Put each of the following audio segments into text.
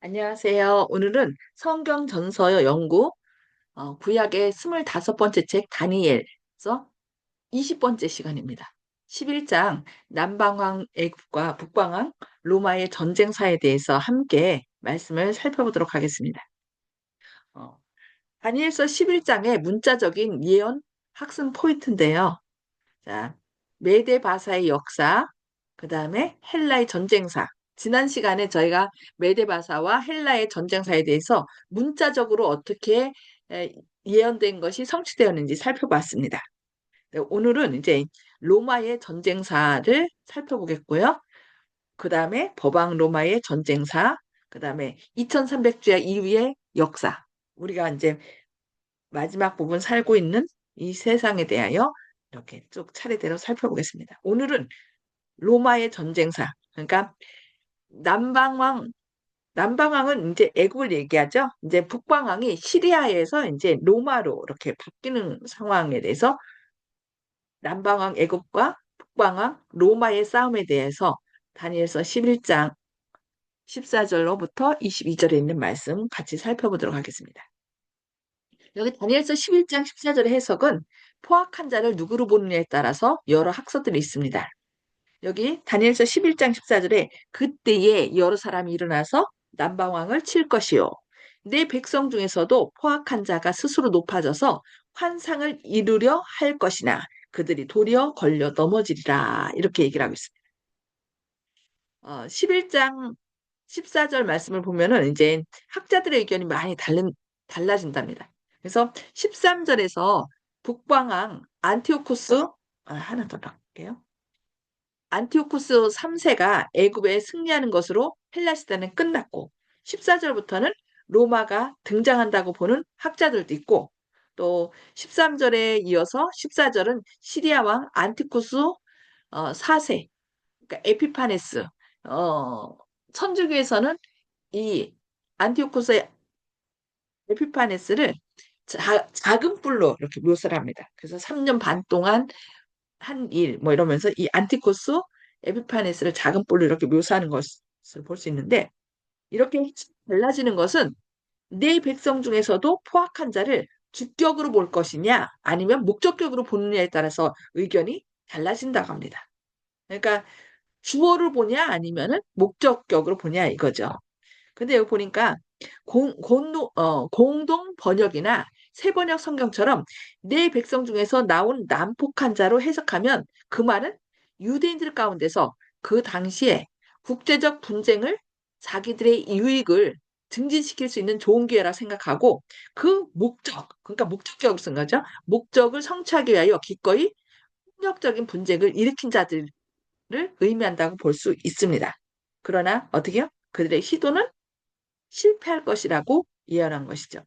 안녕하세요. 오늘은 성경 전서 연구, 구약의 25번째 책 다니엘서 20번째 시간입니다. 11장 남방왕 애굽과 북방왕 로마의 전쟁사에 대해서 함께 말씀을 살펴보도록 하겠습니다. 어, 다니엘서 11장의 문자적인 예언 학습 포인트인데요. 자, 메데 바사의 역사, 그 다음에 헬라의 전쟁사. 지난 시간에 저희가 메데 바사와 헬라의 전쟁사에 대해서 문자적으로 어떻게 에, 예언된 것이 성취되었는지 살펴봤습니다. 네, 오늘은 이제 로마의 전쟁사를 살펴보겠고요. 그 다음에 법왕 로마의 전쟁사, 그 다음에 2300주야 이후의 역사. 우리가 이제 마지막 부분 살고 있는 이 세상에 대하여 이렇게 쭉 차례대로 살펴보겠습니다. 오늘은 로마의 전쟁사, 그러니까 남방왕, 남방왕은 이제 애국을 얘기하죠. 이제 북방왕이 시리아에서 이제 로마로 이렇게 바뀌는 상황에 대해서 남방왕 애국과 북방왕 로마의 싸움에 대해서 다니엘서 11장 14절로부터 22절에 있는 말씀 같이 살펴보도록 하겠습니다. 여기 다니엘서 11장 14절의 해석은 포악한 자를 누구로 보느냐에 따라서 여러 학설들이 있습니다. 여기 다니엘서 11장 14절에 그때에 여러 사람이 일어나서 남방왕을 칠 것이요. 내 백성 중에서도 포악한 자가 스스로 높아져서 환상을 이루려 할 것이나 그들이 도리어 걸려 넘어지리라. 이렇게 얘기를 하고 있습니다. 11장 14절 말씀을 보면은 이제 학자들의 의견이 많이 달라진답니다. 그래서 13절에서 북방왕 안티오코스, 하나 더 넣을게요. 안티오코스 3세가 애굽에 승리하는 것으로 헬라 시대는 끝났고 14절부터는 로마가 등장한다고 보는 학자들도 있고 또 13절에 이어서 14절은 시리아 왕 안티코스 4세, 그러니까 에피파네스, 어, 천주교에서는 이 안티오코스의 에피파네스를 작은 뿔로 이렇게 묘사를 합니다. 그래서 3년 반 동안 한 일, 뭐 이러면서 이 안티코스 에피파네스를 작은 뿔로 이렇게 묘사하는 것을 볼 수 있는데, 이렇게 달라지는 것은 내 백성 중에서도 포악한 자를 주격으로 볼 것이냐, 아니면 목적격으로 보느냐에 따라서 의견이 달라진다고 합니다. 그러니까 주어를 보냐, 아니면은 목적격으로 보냐 이거죠. 근데 여기 보니까 공동 번역이나 세번역 성경처럼 내 백성 중에서 나온 난폭한 자로 해석하면 그 말은 유대인들 가운데서 그 당시에 국제적 분쟁을 자기들의 유익을 증진시킬 수 있는 좋은 기회라 생각하고 그 목적, 그러니까 목적격으로 쓴 거죠. 목적을 성취하기 위하여 기꺼이 폭력적인 분쟁을 일으킨 자들을 의미한다고 볼 수 있습니다. 그러나 어떻게요? 그들의 시도는 실패할 것이라고 예언한 것이죠.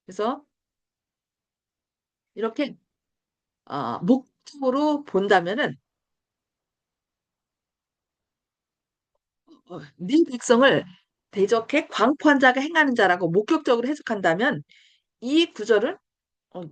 그래서 이렇게 목적으로 본다면은 네 백성을 대적해 광포한 자가 행하는 자라고 목격적으로 해석한다면 이 구절은 어,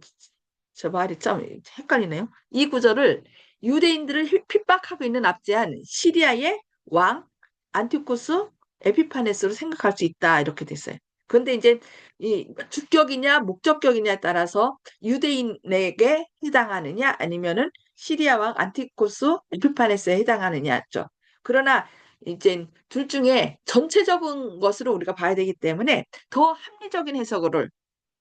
저 말이 참 헷갈리네요. 이 구절을 유대인들을 핍박하고 있는 압제한 시리아의 왕 안티오코스 에피파네스로 생각할 수 있다 이렇게 됐어요. 그런데 이제 이 주격이냐 목적격이냐에 따라서 유대인에게 해당하느냐 아니면은 시리아 왕 안티오코스 에피파네스에 해당하느냐죠. 그러나 이제 둘 중에 전체적인 것으로 우리가 봐야 되기 때문에 더 합리적인 해석을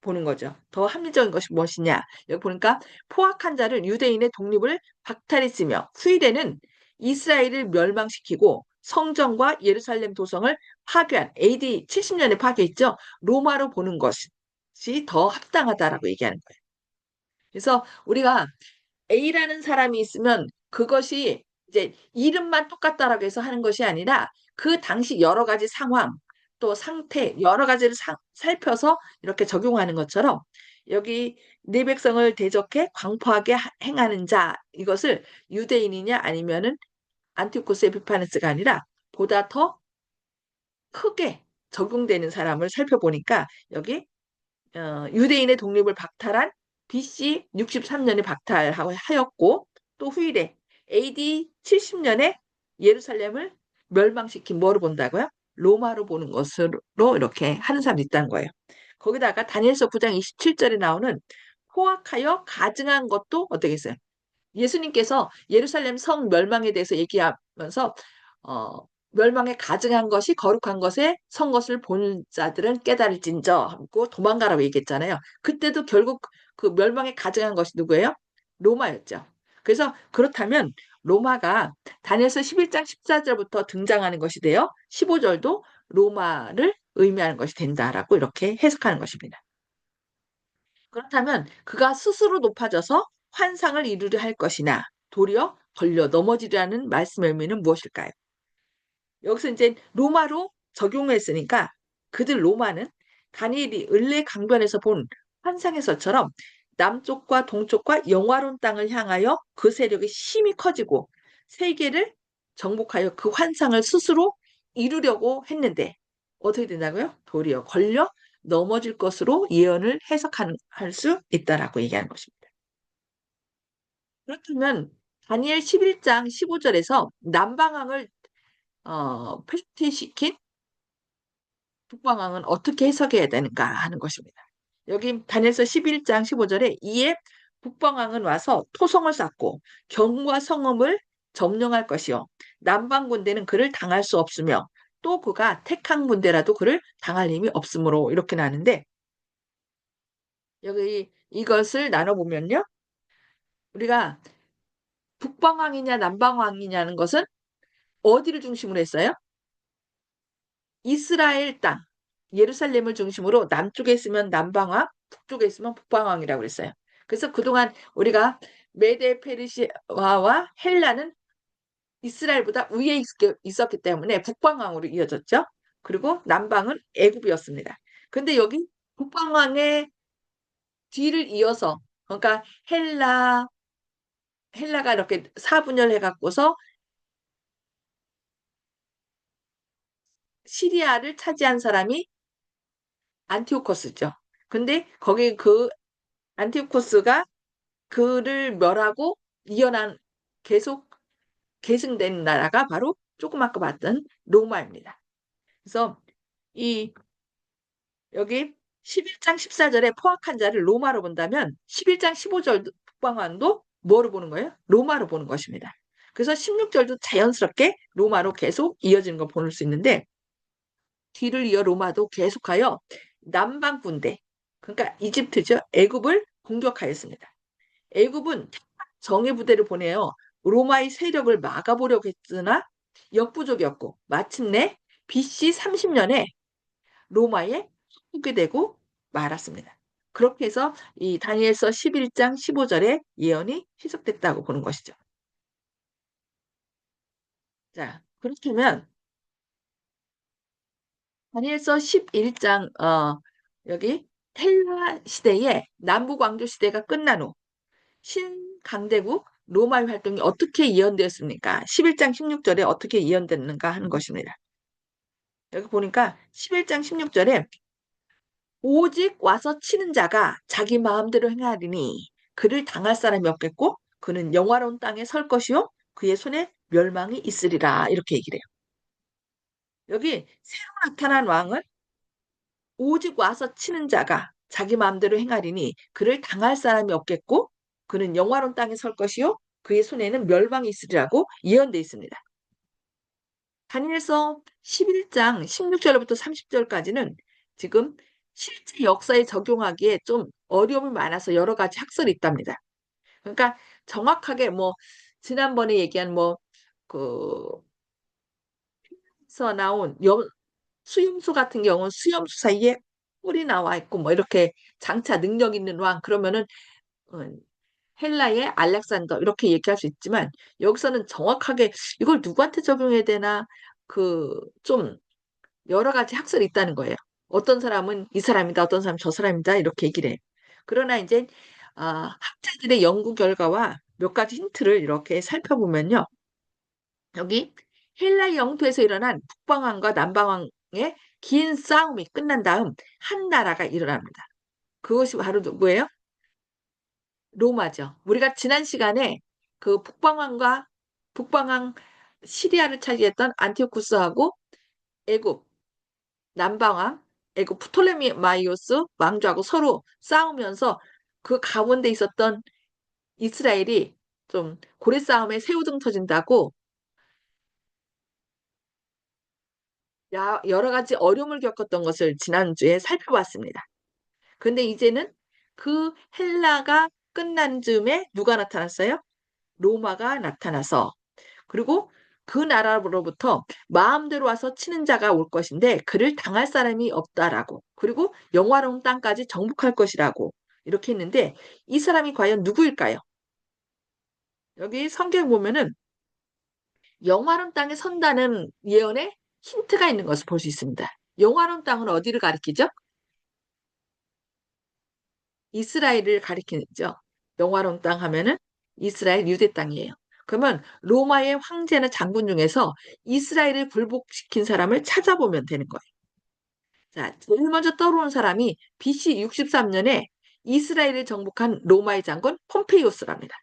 보는 거죠. 더 합리적인 것이 무엇이냐? 여기 보니까 포악한 자를 유대인의 독립을 박탈했으며 후일에는 이스라엘을 멸망시키고 성전과 예루살렘 도성을 파괴한 AD 70년에 파괴했죠. 로마로 보는 것이 더 합당하다라고 얘기하는 거예요. 그래서 우리가 A라는 사람이 있으면 그것이 이제 이름만 똑같다라고 해서 하는 것이 아니라 그 당시 여러 가지 상황, 또 상태, 여러 가지를 살펴서 이렇게 적용하는 것처럼 여기 네 백성을 대적해 광포하게 행하는 자, 이것을 유대인이냐 아니면은 안티오코스 에피파네스가 아니라 보다 더 크게 적용되는 사람을 살펴보니까 여기 유대인의 독립을 박탈한 BC 63년에 박탈하였고 또 후일에 AD 70년에 예루살렘을 멸망시킨 뭐로 본다고요? 로마로 보는 것으로 이렇게 하는 사람이 있다는 거예요. 거기다가 다니엘서 9장 27절에 나오는 포악하여 가증한 것도 어떻게 했어요? 예수님께서 예루살렘 성 멸망에 대해서 얘기하면서 어, 멸망에 가증한 것이 거룩한 것에 선 것을 본 자들은 깨달을진저 하고 도망가라고 얘기했잖아요. 그때도 결국 그 멸망에 가증한 것이 누구예요? 로마였죠. 그래서 그렇다면 로마가 다니엘서 11장 14절부터 등장하는 것이 되어 15절도 로마를 의미하는 것이 된다라고 이렇게 해석하는 것입니다. 그렇다면 그가 스스로 높아져서 환상을 이루려 할 것이나 도리어 걸려 넘어지려는 말씀의 의미는 무엇일까요? 여기서 이제 로마로 적용했으니까 그들 로마는 다니엘이 을레 강변에서 본 환상에서처럼 남쪽과 동쪽과 영화로운 땅을 향하여 그 세력이 심히 커지고 세계를 정복하여 그 환상을 스스로 이루려고 했는데 어떻게 된다고요? 도리어 걸려 넘어질 것으로 예언을 해석할 수 있다라고 얘기하는 것입니다. 그렇다면 다니엘 11장 15절에서 남방왕을 패퇴시킨 북방왕은 어떻게 해석해야 되는가 하는 것입니다. 여기 다니엘서 11장 15절에 이에 북방왕은 와서 토성을 쌓고 경과 성읍을 점령할 것이요 남방 군대는 그를 당할 수 없으며 또 그가 택한 군대라도 그를 당할 힘이 없으므로 이렇게 나는데 여기 이것을 나눠보면요 우리가 북방왕이냐 남방왕이냐는 것은 어디를 중심으로 했어요? 이스라엘 땅, 예루살렘을 중심으로 남쪽에 있으면 남방왕, 북쪽에 있으면 북방왕이라고 그랬어요. 그래서 그동안 우리가 메데 페르시아와 헬라는 이스라엘보다 위에 있었기 때문에 북방왕으로 이어졌죠. 그리고 남방은 애굽이었습니다. 근데 여기 북방왕의 뒤를 이어서 그러니까 헬라가 이렇게 사분열해 갖고서 시리아를 차지한 사람이 안티오코스죠. 근데 거기 그 안티오코스가 그를 멸하고 이어난 계속 계승된 나라가 바로 조금 아까 봤던 로마입니다. 그래서 이 여기 11장 14절에 포악한 자를 로마로 본다면 11장 15절 북방왕도 뭐로 보는 거예요? 로마로 보는 것입니다. 그래서 16절도 자연스럽게 로마로 계속 이어지는 걸 볼 수 있는데 뒤를 이어 로마도 계속하여 남방 군대 그러니까 이집트죠. 애굽을 공격하였습니다. 애굽은 정예 부대를 보내어 로마의 세력을 막아보려고 했으나 역부족이었고 마침내 BC 30년에 로마에 속게 되고 말았습니다. 그렇게 해서 이 다니엘서 11장 15절의 예언이 해석됐다고 보는 것이죠. 자, 그렇다면 다니엘서 11장 여기 헬라 시대의 남부 광주 시대가 끝난 후 신강대국 로마의 활동이 어떻게 예언되었습니까? 11장 16절에 어떻게 예언됐는가 하는 것입니다. 여기 보니까 11장 16절에 오직 와서 치는 자가 자기 마음대로 행하리니 그를 당할 사람이 없겠고 그는 영화로운 땅에 설 것이요 그의 손에 멸망이 있으리라 이렇게 얘기를 해요. 여기 새로 나타난 왕은 오직 와서 치는 자가 자기 마음대로 행하리니 그를 당할 사람이 없겠고 그는 영화로운 땅에 설 것이요 그의 손에는 멸망이 있으리라고 예언되어 있습니다. 다니엘서 11장 16절부터 30절까지는 지금 실제 역사에 적용하기에 좀 어려움이 많아서 여러 가지 학설이 있답니다. 그러니까 정확하게 뭐 지난번에 얘기한 뭐그 서 나온 수염수 같은 경우는 수염수 사이에 뿔이 나와 있고 뭐 이렇게 장차 능력 있는 왕 그러면은 어, 헬라의 알렉산더 이렇게 얘기할 수 있지만 여기서는 정확하게 이걸 누구한테 적용해야 되나 그 좀 여러 가지 학설이 있다는 거예요. 어떤 사람은 이 사람이다, 어떤 사람은 저 사람이다 이렇게 얘기를 해. 그러나 이제 학자들의 연구 결과와 몇 가지 힌트를 이렇게 살펴보면요. 여기 헬라 영토에서 일어난 북방왕과 남방왕의 긴 싸움이 끝난 다음 한 나라가 일어납니다. 그것이 바로 누구예요? 로마죠. 우리가 지난 시간에 그 북방왕 시리아를 차지했던 안티오쿠스하고 애굽 남방왕 애국 프톨레마이오스 왕조하고 서로 싸우면서 그 가운데 있었던 이스라엘이 좀 고래 싸움에 새우등 터진다고 여러 가지 어려움을 겪었던 것을 지난주에 살펴봤습니다. 근데 이제는 그 헬라가 끝난 즈음에 누가 나타났어요? 로마가 나타나서 그리고 그 나라로부터 마음대로 와서 치는 자가 올 것인데 그를 당할 사람이 없다라고 그리고 영화로운 땅까지 정복할 것이라고 이렇게 했는데 이 사람이 과연 누구일까요? 여기 성경 보면은 영화로운 땅에 선다는 예언에 힌트가 있는 것을 볼 수 있습니다. 영화로운 땅은 어디를 가리키죠? 이스라엘을 가리키죠. 영화로운 땅 하면은 이스라엘 유대 땅이에요. 그러면 로마의 황제나 장군 중에서 이스라엘을 굴복시킨 사람을 찾아보면 되는 거예요. 자, 제일 먼저 떠오르는 사람이 BC 63년에 이스라엘을 정복한 로마의 장군 폼페이오스랍니다.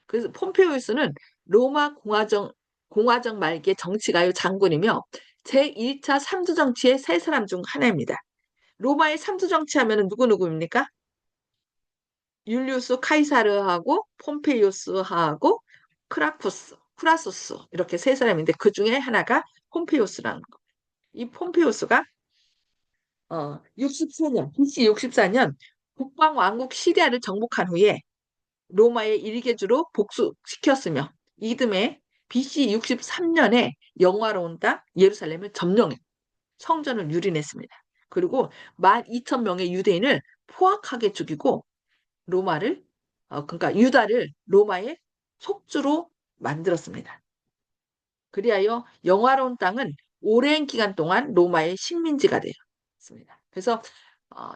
그래서 폼페이오스는 로마 공화정 말기의 정치가요 장군이며 제1차 삼두 정치의 세 사람 중 하나입니다. 로마의 삼두 정치 하면은 누구입니까? 율리우스 카이사르하고 폼페이오스하고 쿠라소스 이렇게 세 사람인데 그 중에 하나가 폼페이오스라는 거. 이 폼페이오스가 64년, BC 64년 북방 왕국 시리아를 정복한 후에 로마의 일개주로 복수시켰으며 이듬해 BC 63년에 영화로운 땅 예루살렘을 점령해 성전을 유린했습니다. 그리고 12,000명의 유대인을 포악하게 죽이고 로마를 그러니까 유다를 로마의 속주로 만들었습니다. 그리하여 영화로운 땅은 오랜 기간 동안 로마의 식민지가 되었습니다. 그래서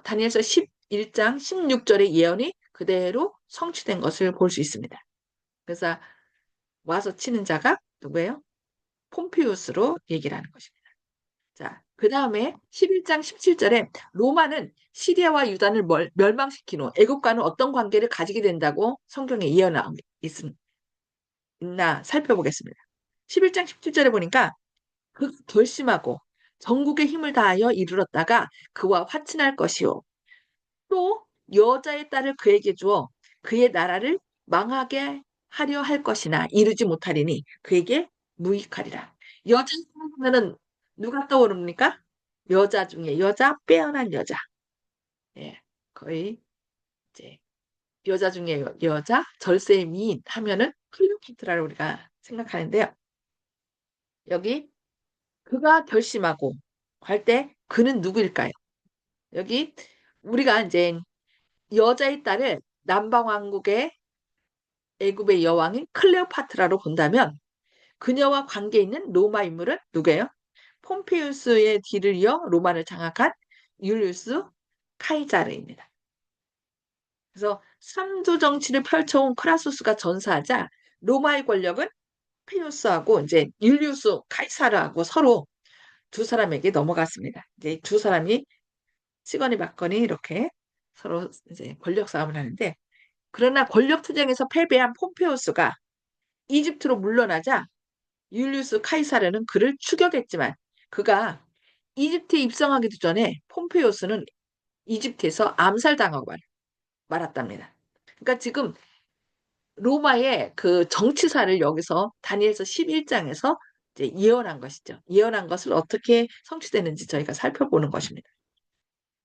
다니엘서 11장 16절의 예언이 그대로 성취된 것을 볼 수 있습니다. 그래서 와서 치는 자가 누구예요? 폼피우스로 얘기를 하는 것입니다. 자, 그 다음에 11장 17절에 로마는 시리아와 유단을 멸망시킨 후 애국과는 어떤 관계를 가지게 된다고 성경에 예언하고 있나 살펴보겠습니다. 11장 17절에 보니까 그 결심하고 전국의 힘을 다하여 이르렀다가 그와 화친할 것이요. 또 여자의 딸을 그에게 주어 그의 나라를 망하게 하려 할 것이나 이루지 못하리니 그에게 무익하리라. 여자 하면은 누가 떠오릅니까? 여자 중에 여자, 빼어난 여자. 예, 거의 이제 여자 중에 여자, 절세의 미인 하면은 클레오파트라를 우리가 생각하는데요. 여기 그가 결심하고 할 때 그는 누구일까요? 여기 우리가 이제 여자의 딸을 남방왕국의 애굽의 여왕인 클레오파트라로 본다면 그녀와 관계 있는 로마 인물은 누구예요? 폼페이우스의 뒤를 이어 로마를 장악한 율리우스 카이자르입니다. 그래서 삼두 정치를 펼쳐온 크라수스가 전사하자 로마의 권력은 페이우스하고 이제 율리우스 카이사르하고 서로 두 사람에게 넘어갔습니다. 이제 두 사람이 치거니 받거니 이렇게 서로 이제 권력 싸움을 하는데 그러나 권력 투쟁에서 패배한 폼페우스가 이집트로 물러나자 율리우스 카이사르는 그를 추격했지만 그가 이집트에 입성하기도 전에 폼페이오스는 이집트에서 암살당하고 말았답니다. 그러니까 지금 로마의 그 정치사를 여기서 다니엘서 11장에서 이제 예언한 것이죠. 예언한 것을 어떻게 성취되는지 저희가 살펴보는 것입니다.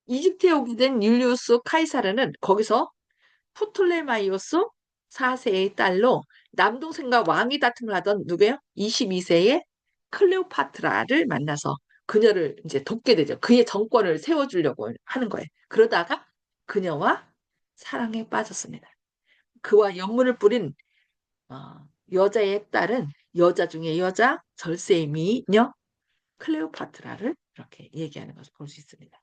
이집트에 오게 된 율리우스 카이사르는 거기서 프톨레마이오스 4세의 딸로 남동생과 왕위 다툼을 하던 누구예요? 22세의 클레오파트라를 만나서 그녀를 이제 돕게 되죠. 그의 정권을 세워주려고 하는 거예요. 그러다가 그녀와 사랑에 빠졌습니다. 그와 연문을 뿌린 여자의 딸은 여자 중에 여자, 절세의 미녀 클레오파트라를 이렇게 얘기하는 것을 볼 수 있습니다.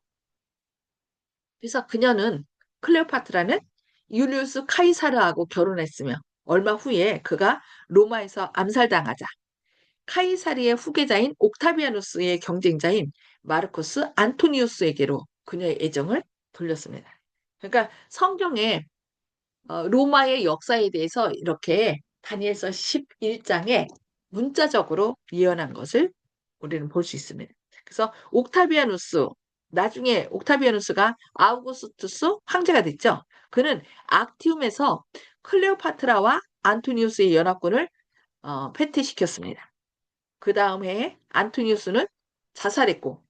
그래서 그녀는 클레오파트라는 율리우스 카이사르하고 결혼했으며 얼마 후에 그가 로마에서 암살당하자 카이사르의 후계자인 옥타비아누스의 경쟁자인 마르코스 안토니우스에게로 그녀의 애정을 돌렸습니다. 그러니까 성경에 로마의 역사에 대해서 이렇게 다니엘서 11장에 문자적으로 예언한 것을 우리는 볼 수 있습니다. 그래서 옥타비아누스, 나중에 옥타비아누스가 아우구스투스 황제가 됐죠. 그는 악티움에서 클레오파트라와 안토니우스의 연합군을 패퇴시켰습니다. 그 다음 해에 안토니우스는 자살했고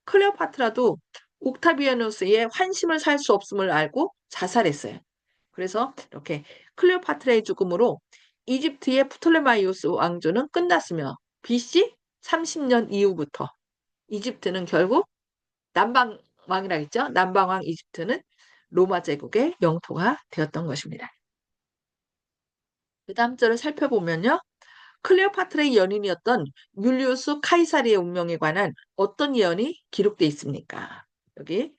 클레오파트라도 옥타비아누스의 환심을 살 수 없음을 알고 자살했어요. 그래서 이렇게 클레오파트라의 죽음으로 이집트의 프톨레마이오스 왕조는 끝났으며 BC 30년 이후부터 이집트는 결국 남방왕이라 했죠. 남방왕 이집트는 로마 제국의 영토가 되었던 것입니다. 그 다음 절을 살펴보면요. 클레오파트라의 연인이었던 율리우스 카이사리의 운명에 관한 어떤 예언이 기록되어 있습니까? 여기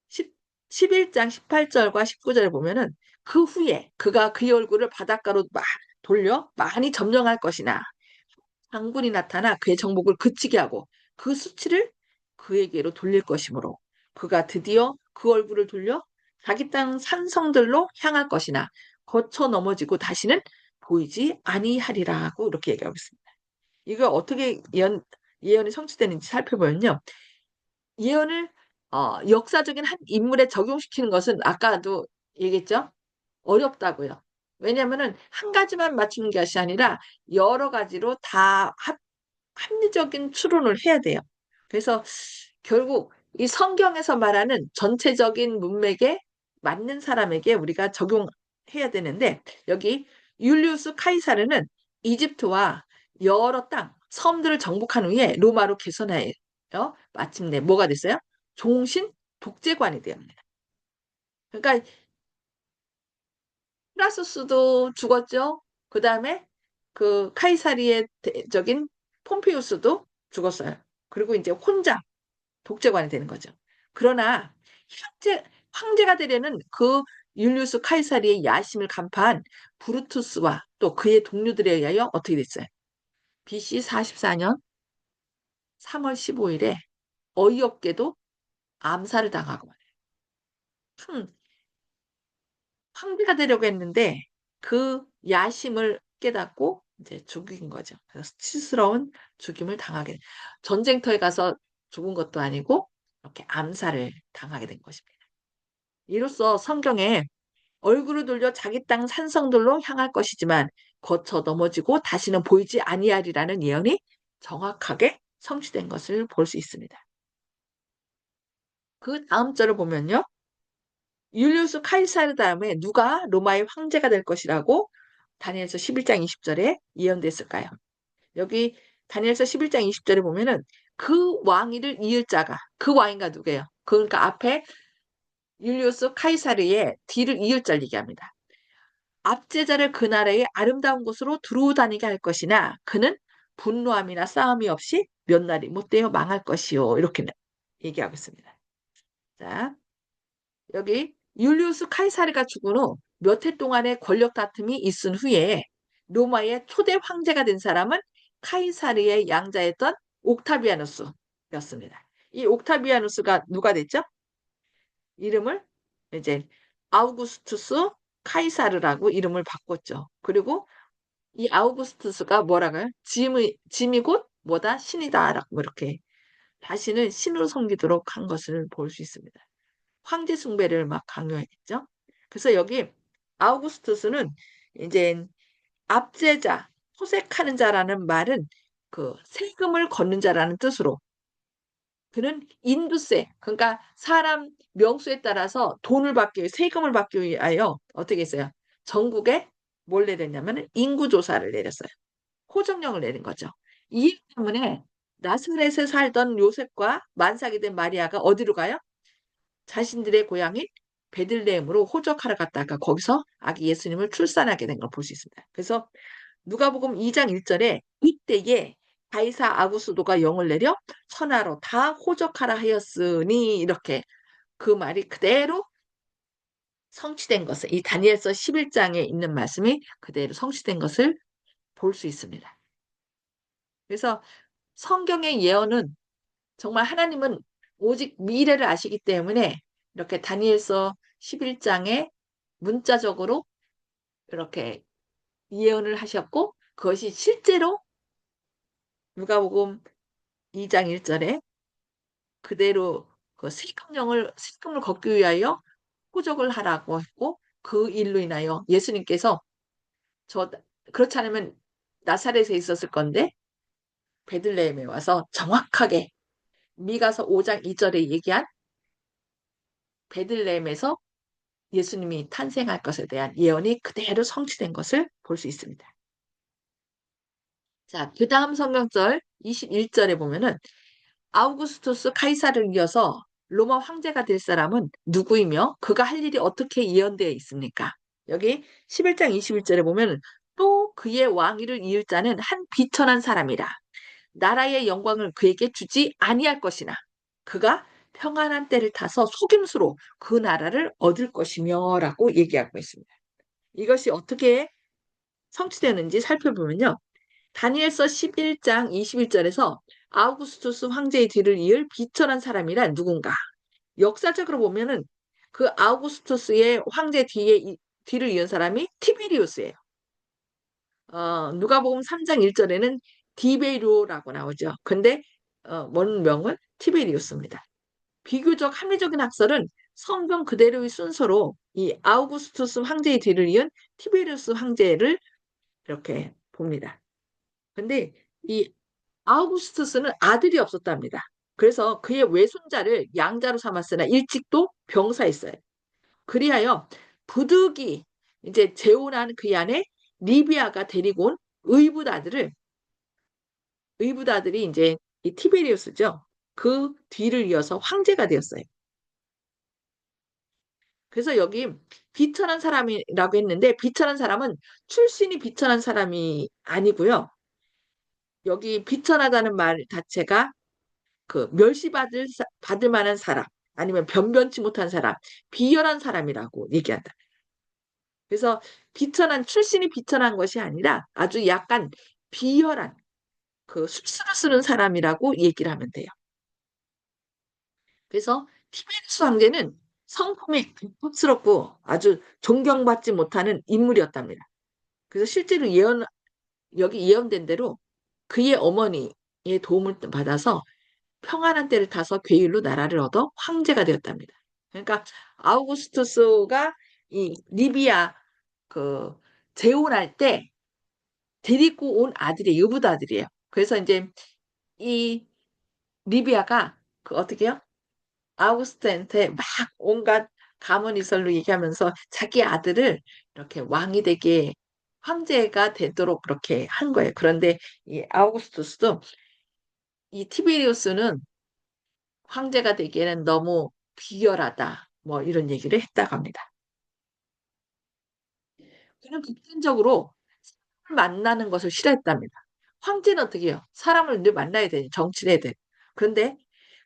10, 11장 18절과 19절을 보면은 그 후에 그가 그의 얼굴을 바닷가로 막 돌려 많이 점령할 것이나 장군이 나타나 그의 정복을 그치게 하고 그 수치를 그에게로 돌릴 것이므로 그가 드디어 그 얼굴을 돌려 자기 땅 산성들로 향할 것이나 거쳐 넘어지고 다시는 보이지 아니하리라고 이렇게 얘기하고 있습니다. 이거 어떻게 예언이 성취되는지 살펴보면요. 예언을 역사적인 한 인물에 적용시키는 것은 아까도 얘기했죠. 어렵다고요. 왜냐하면은 한 가지만 맞추는 것이 아니라 여러 가지로 다 합리적인 추론을 해야 돼요. 그래서 결국 이 성경에서 말하는 전체적인 문맥에 맞는 사람에게 우리가 적용해야 되는데 여기 율리우스 카이사르는 이집트와 여러 땅, 섬들을 정복한 후에 로마로 개선하여 마침내 뭐가 됐어요? 종신 독재관이 되었습니다. 그러니까 프라수스도 죽었죠. 그 다음에 그 카이사리의 대적인 폼페이우스도 죽었어요. 그리고 이제 혼자 독재관이 되는 거죠. 그러나 황제가 되려는 그 율리우스 카이사리의 야심을 간파한 브루투스와 또 그의 동료들에 의하여 어떻게 됐어요? BC 44년 3월 15일에 어이없게도 암살을 당하고 말이에요. 황제가 되려고 했는데 그 야심을 깨닫고 이제 죽인 거죠. 그래서 수치스러운 죽임을 당하게 전쟁터에 가서 죽은 것도 아니고 이렇게 암살을 당하게 된 것입니다. 이로써 성경에 얼굴을 돌려 자기 땅 산성들로 향할 것이지만 거쳐 넘어지고 다시는 보이지 아니하리라는 예언이 정확하게 성취된 것을 볼 수 있습니다. 그 다음 절을 보면요. 율리우스 카이사르 다음에 누가 로마의 황제가 될 것이라고 다니엘서 11장 20절에 예언됐을까요? 여기 다니엘서 11장 20절에 보면은 그 왕위를 이을 자가 그 왕인가 누구예요? 그러니까 앞에 율리우스 카이사르의 뒤를 이을 자를 얘기합니다. 압제자를 그 나라의 아름다운 곳으로 두루 다니게 할 것이나 그는 분노함이나 싸움이 없이 몇 날이 못되어 망할 것이요. 이렇게 얘기하고 있습니다. 자, 여기 율리우스 카이사르가 죽은 후 몇 해 동안의 권력 다툼이 있은 후에 로마의 초대 황제가 된 사람은 카이사르의 양자였던 옥타비아누스였습니다. 이 옥타비아누스가 누가 됐죠? 이름을 이제 아우구스투스 카이사르라고 이름을 바꿨죠. 그리고 이 아우구스투스가 뭐라고요? 짐이 곧 뭐다? 신이다라고 뭐 이렇게 다시는 신으로 섬기도록 한 것을 볼 수 있습니다. 황제 숭배를 막 강요했죠. 그래서 여기 아우구스투스는 이제 압제자, 호색하는 자라는 말은 그 세금을 걷는 자라는 뜻으로 그는 인두세, 그러니까 사람 명수에 따라서 돈을 받기 위해 세금을 받기 위하여 어떻게 했어요? 전국에 뭘 내렸냐면 인구조사를 내렸어요. 호정령을 내린 거죠. 이 때문에 나스렛에 살던 요셉과 만삭이 된 마리아가 어디로 가요? 자신들의 고향인 베들레헴으로 호적하러 갔다가 거기서 아기 예수님을 출산하게 된 걸 볼 수 있습니다. 그래서 누가복음 2장 1절에 이때에 가이사 아구스도가 영을 내려 천하로 다 호적하라 하였으니 이렇게 그 말이 그대로 성취된 것을 이 다니엘서 11장에 있는 말씀이 그대로 성취된 것을 볼 수 있습니다. 그래서 성경의 예언은 정말 하나님은 오직 미래를 아시기 때문에 이렇게 다니엘서 11장에 문자적으로 이렇게 예언을 하셨고 그것이 실제로 누가복음 2장 1절에 그대로 그 세금을 걷기 위하여 호적을 하라고 했고 그 일로 인하여 예수님께서 저 그렇지 않으면 나사렛에 있었을 건데 베들레헴에 와서 정확하게 미가서 5장 2절에 얘기한 베들레헴에서 예수님이 탄생할 것에 대한 예언이 그대로 성취된 것을 볼 수 있습니다. 자, 그 다음 성경절 21절에 보면은 아우구스투스 카이사를 이어서 로마 황제가 될 사람은 누구이며 그가 할 일이 어떻게 예언되어 있습니까? 여기 11장 21절에 보면 또 그의 왕위를 이을 자는 한 비천한 사람이라 나라의 영광을 그에게 주지 아니할 것이나 그가 평안한 때를 타서 속임수로 그 나라를 얻을 것이며 라고 얘기하고 있습니다. 이것이 어떻게 성취되는지 살펴보면요. 다니엘서 11장 21절에서 아우구스투스 황제의 뒤를 이을 비천한 사람이란 누군가. 역사적으로 보면은 그 아우구스투스의 황제 뒤를 이은 사람이 티베리우스예요. 누가복음 3장 1절에는 디베료라고 나오죠. 근데 원명은 티베리우스입니다. 비교적 합리적인 학설은 성경 그대로의 순서로 이 아우구스투스 황제의 뒤를 이은 티베리우스 황제를 이렇게 봅니다. 근데 이 아우구스투스는 아들이 없었답니다. 그래서 그의 외손자를 양자로 삼았으나 일찍도 병사했어요. 그리하여 부득이 이제 재혼한 그의 아내 리비아가 데리고 온 의붓아들이 이제 이 티베리우스죠. 그 뒤를 이어서 황제가 되었어요. 그래서 여기 비천한 사람이라고 했는데 비천한 사람은 출신이 비천한 사람이 아니고요. 여기 비천하다는 말 자체가 그 받을 만한 사람 아니면 변변치 못한 사람, 비열한 사람이라고 얘기한다. 그래서 출신이 비천한 것이 아니라 아주 약간 비열한 그 술수를 쓰는 사람이라고 얘기를 하면 돼요. 그래서 티베리스 황제는 성품이 급스럽고 아주 존경받지 못하는 인물이었답니다. 그래서 실제로 여기 예언된 대로 그의 어머니의 도움을 받아서 평안한 때를 타서 괴율로 나라를 얻어 황제가 되었답니다. 그러니까 아우구스투스가 이 리비아 그 재혼할 때 데리고 온 아들이 유부드 아들이에요. 그래서 이제 이 리비아가 그 어떻게 해요? 아우구스트한테 막 온갖 가문이설로 얘기하면서 자기 아들을 이렇게 왕이 되게 황제가 되도록 그렇게 한 거예요. 그런데 이 아우구스투스도 이 티베리우스는 황제가 되기에는 너무 비열하다. 뭐 이런 얘기를 했다고 합니다. 그는 극단적으로 사람을 만나는 것을 싫어했답니다. 황제는 어떻게 해요? 사람을 늘 만나야 돼. 정치를 해야 돼. 그런데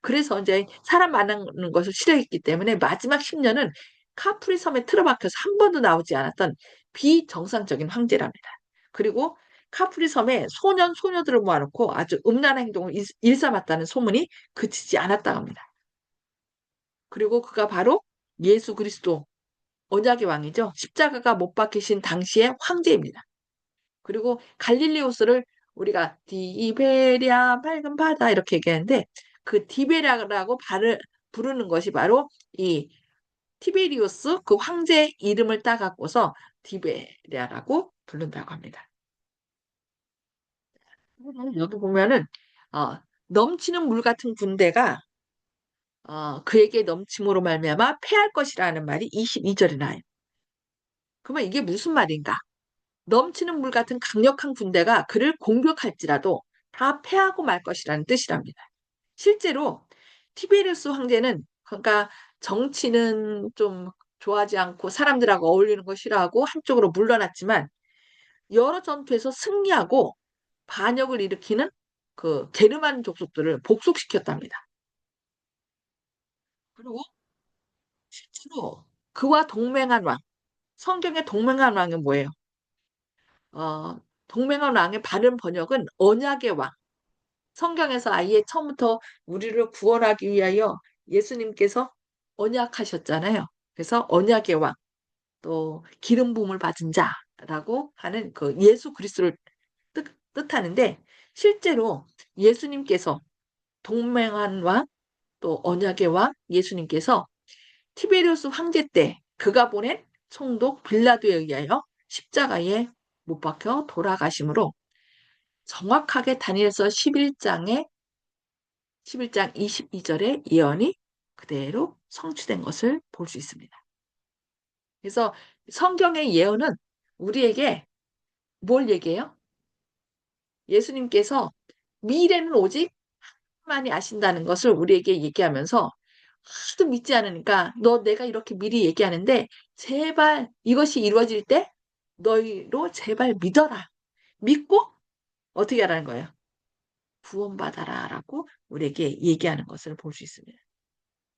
그래서 이제 사람 만나는 것을 싫어했기 때문에 마지막 10년은 카프리 섬에 틀어박혀서 한 번도 나오지 않았던 비정상적인 황제랍니다. 그리고 카프리 섬에 소녀들을 모아놓고 아주 음란한 행동을 일삼았다는 소문이 그치지 않았다고 합니다. 그리고 그가 바로 예수 그리스도 언약의 왕이죠. 십자가가 못 박히신 당시의 황제입니다. 그리고 갈릴리오스를 우리가 디베랴 맑은 바다 이렇게 얘기하는데 그 디베랴라고 부르는 것이 바로 이 티베리우스 그 황제 이름을 따갖고서 디베랴라고 부른다고 합니다. 여기 보면은 어, 넘치는 물 같은 군대가 그에게 넘침으로 말미암아 패할 것이라는 말이 22절에 나와요. 그러면 이게 무슨 말인가? 넘치는 물 같은 강력한 군대가 그를 공격할지라도 다 패하고 말 것이라는 뜻이랍니다. 실제로 티베리우스 황제는 그러니까 정치는 좀 좋아하지 않고 사람들하고 어울리는 거 싫어하고 한쪽으로 물러났지만 여러 전투에서 승리하고 반역을 일으키는 그 게르만 족속들을 복속시켰답니다. 그리고 실제로 그와 동맹한 왕, 성경의 동맹한 왕은 뭐예요? 어, 동맹한 왕의 바른 번역은 언약의 왕. 성경에서 아예 처음부터 우리를 구원하기 위하여 예수님께서 언약하셨잖아요. 그래서 언약의 왕, 또 기름 부음을 받은 자라고 하는 그 예수 그리스도를 뜻하는데 실제로 예수님께서 동맹한 왕, 또 언약의 왕 예수님께서 티베리우스 황제 때 그가 보낸 총독 빌라도에 의하여 십자가에 못 박혀 돌아가심으로 정확하게 다니엘서 11장 22절의 예언이 그대로 성취된 것을 볼 수 있습니다. 그래서 성경의 예언은 우리에게 뭘 얘기해요? 예수님께서 미래는 오직 하나님만이 아신다는 것을 우리에게 얘기하면서 하도 믿지 않으니까 너 내가 이렇게 미리 얘기하는데 제발 이것이 이루어질 때 너희로 제발 믿어라. 믿고 어떻게 하라는 거예요? 구원받아라 라고 우리에게 얘기하는 것을 볼 수 있습니다.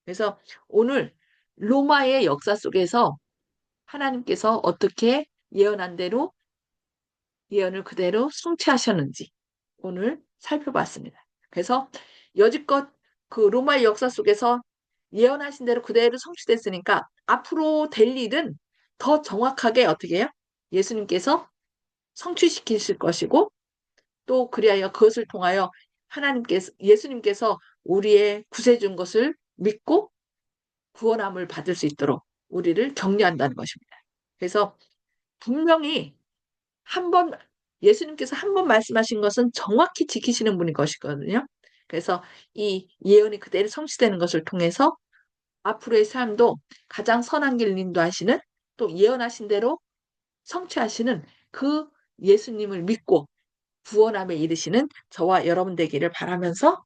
그래서 오늘 로마의 역사 속에서 하나님께서 어떻게 예언한 대로 예언을 그대로 성취하셨는지 오늘 살펴봤습니다. 그래서 여지껏 그 로마의 역사 속에서 예언하신 대로 그대로 성취됐으니까 앞으로 될 일은 더 정확하게 어떻게 해요? 예수님께서 성취시키실 것이고 또 그리하여 그것을 통하여 예수님께서 우리의 구세주인 것을 믿고 구원함을 받을 수 있도록 우리를 격려한다는 것입니다. 그래서 분명히 한 번, 예수님께서 한 번 말씀하신 것은 정확히 지키시는 분인 것이거든요. 그래서 이 예언이 그대로 성취되는 것을 통해서 앞으로의 삶도 가장 선한 길 인도하시는 또 예언하신 대로 성취하시는 그 예수님을 믿고 구원함에 이르시는 저와 여러분 되기를 바라면서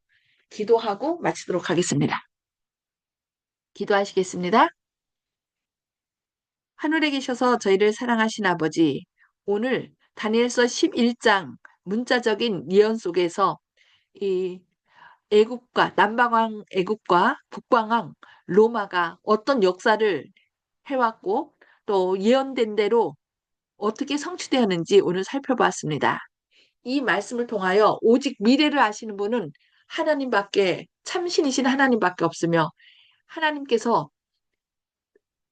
기도하고 마치도록 하겠습니다. 기도하시겠습니다. 하늘에 계셔서 저희를 사랑하신 아버지, 오늘 다니엘서 11장 문자적인 예언 속에서 이 애국과 남방왕 애국과 북방왕 로마가 어떤 역사를 해왔고 또 예언된 대로 어떻게 성취되었는지 오늘 살펴보았습니다. 이 말씀을 통하여 오직 미래를 아시는 분은 하나님밖에 참신이신 하나님밖에 없으며 하나님께서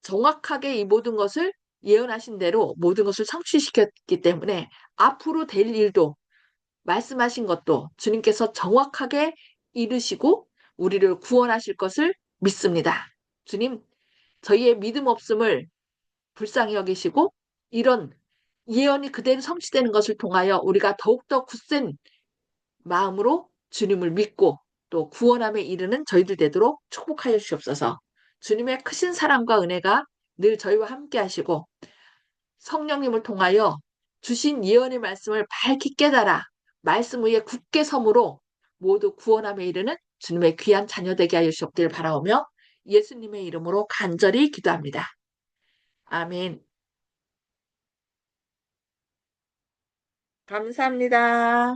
정확하게 이 모든 것을 예언하신 대로 모든 것을 성취시켰기 때문에 앞으로 될 일도 말씀하신 것도 주님께서 정확하게 이루시고 우리를 구원하실 것을 믿습니다. 주님, 저희의 믿음 없음을 불쌍히 여기시고 이런 예언이 그대로 성취되는 것을 통하여 우리가 더욱더 굳센 마음으로 주님을 믿고 또 구원함에 이르는 저희들 되도록 축복하여 주옵소서. 주님의 크신 사랑과 은혜가 늘 저희와 함께 하시고 성령님을 통하여 주신 예언의 말씀을 밝히 깨달아 말씀 위에 굳게 섬으로 모두 구원함에 이르는 주님의 귀한 자녀 되게 하여 주옵기를 바라오며 예수님의 이름으로 간절히 기도합니다. 아멘. 감사합니다.